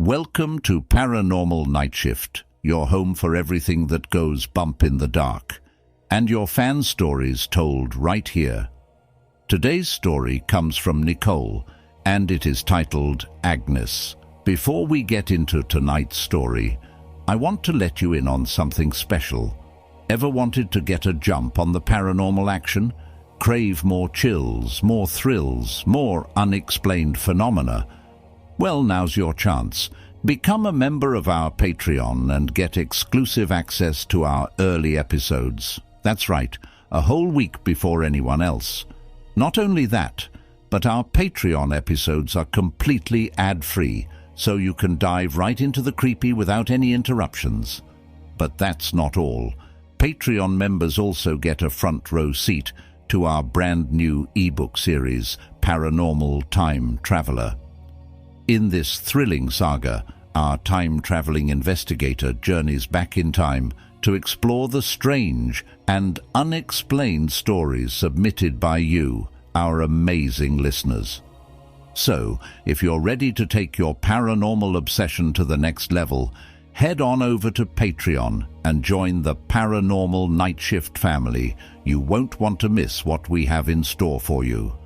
Welcome to Paranormal Nightshift, your home for everything that goes bump in the dark, and your fan stories told right here. Today's story comes from Nicole, and it is titled Agnes. Before we get into tonight's story, I want to let you in on something special. Ever wanted to get a jump on the paranormal action? Crave more chills, more thrills, more unexplained phenomena? Well, now's your chance. Become a member of our Patreon and get exclusive access to our early episodes. That's right, a whole week before anyone else. Not only that, but our Patreon episodes are completely ad-free, so you can dive right into the creepy without any interruptions. But that's not all. Patreon members also get a front row seat to our brand new ebook series, Paranormal Time Traveler. In this thrilling saga, our time-traveling investigator journeys back in time to explore the strange and unexplained stories submitted by you, our amazing listeners. So, if you're ready to take your paranormal obsession to the next level, head on over to Patreon and join the Paranormal Nightshift family. You won't want to miss what we have in store for you.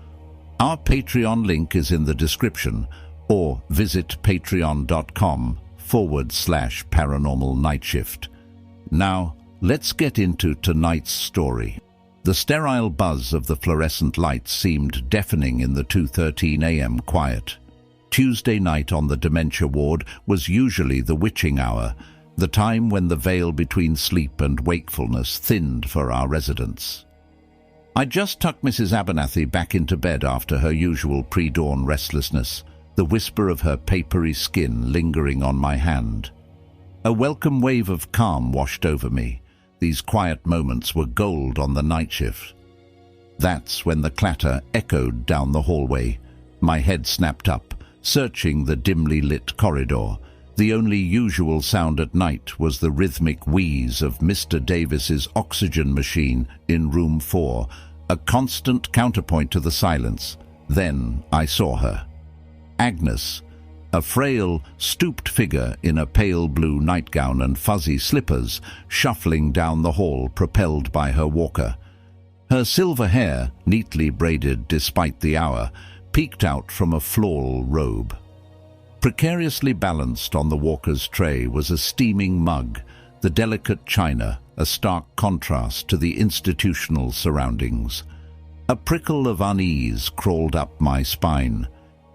Our Patreon link is in the description, or visit patreon.com/Paranormal Nightshift. Now, let's get into tonight's story. The sterile buzz of the fluorescent lights seemed deafening in the 2:13 a.m. quiet. Tuesday night on the dementia ward was usually the witching hour, the time when the veil between sleep and wakefulness thinned for our residents. I just tucked Mrs. Abernathy back into bed after her usual pre-dawn restlessness, the whisper of her papery skin lingering on my hand. A welcome wave of calm washed over me. These quiet moments were gold on the night shift. That's when the clatter echoed down the hallway. My head snapped up, searching the dimly lit corridor. The only usual sound at night was the rhythmic wheeze of Mr. Davis's oxygen machine in room 4, a constant counterpoint to the silence. Then I saw her. Agnes, a frail, stooped figure in a pale blue nightgown and fuzzy slippers, shuffling down the hall propelled by her walker. Her silver hair, neatly braided despite the hour, peeked out from a floral robe. Precariously balanced on the walker's tray was a steaming mug, the delicate china, a stark contrast to the institutional surroundings. A prickle of unease crawled up my spine.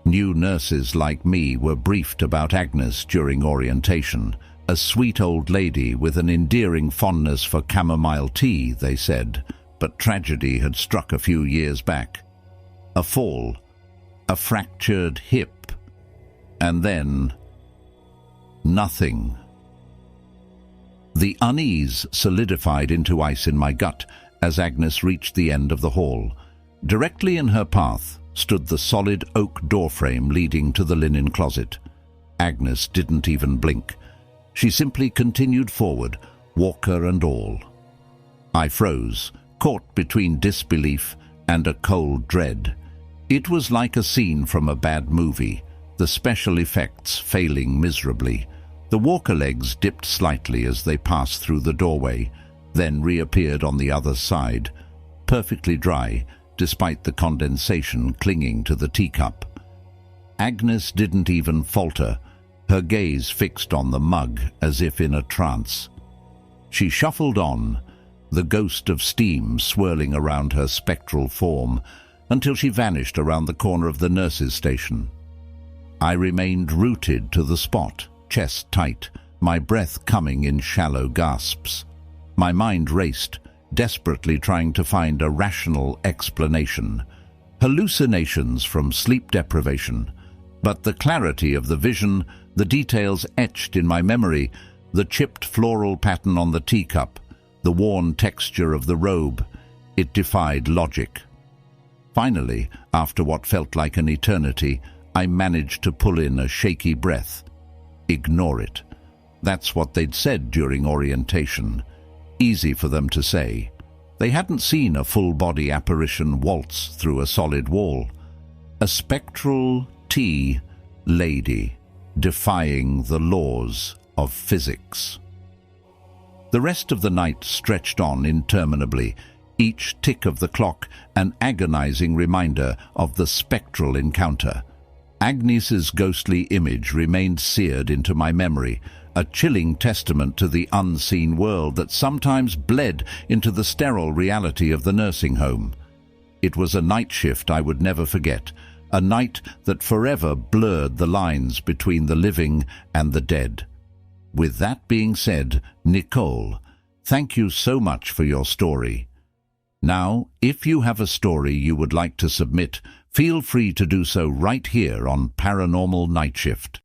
New nurses like me were briefed about Agnes during orientation. A sweet old lady with an endearing fondness for chamomile tea, they said, but tragedy had struck a few years back. A fall, a fractured hip, and then nothing. The unease solidified into ice in my gut as Agnes reached the end of the hall. Directly in her path stood the solid oak doorframe leading to the linen closet. Agnes didn't even blink. She simply continued forward, walker and all. I froze, caught between disbelief and a cold dread. It was like a scene from a bad movie, the special effects failing miserably. The walker legs dipped slightly as they passed through the doorway, then reappeared on the other side, perfectly dry, despite the condensation clinging to the teacup. Agnes didn't even falter, her gaze fixed on the mug as if in a trance. She shuffled on, the ghost of steam swirling around her spectral form, until she vanished around the corner of the nurses' station. I remained rooted to the spot, chest tight, my breath coming in shallow gasps. My mind raced, desperately trying to find a rational explanation. Hallucinations from sleep deprivation. But the clarity of the vision, the details etched in my memory, the chipped floral pattern on the teacup, the worn texture of the robe, it defied logic. Finally, after what felt like an eternity, I managed to pull in a shaky breath. Ignore it. That's what they'd said during orientation. Easy for them to say. They hadn't seen a full-body apparition waltz through a solid wall. A spectral tea lady, defying the laws of physics. The rest of the night stretched on interminably, each tick of the clock an agonizing reminder of the spectral encounter. Agnes's ghostly image remained seared into my memory, a chilling testament to the unseen world that sometimes bled into the sterile reality of the nursing home. It was a night shift I would never forget, a night that forever blurred the lines between the living and the dead. With that being said, Nicole, thank you so much for your story. Now, if you have a story you would like to submit, feel free to do so right here on Paranormal Nightshift.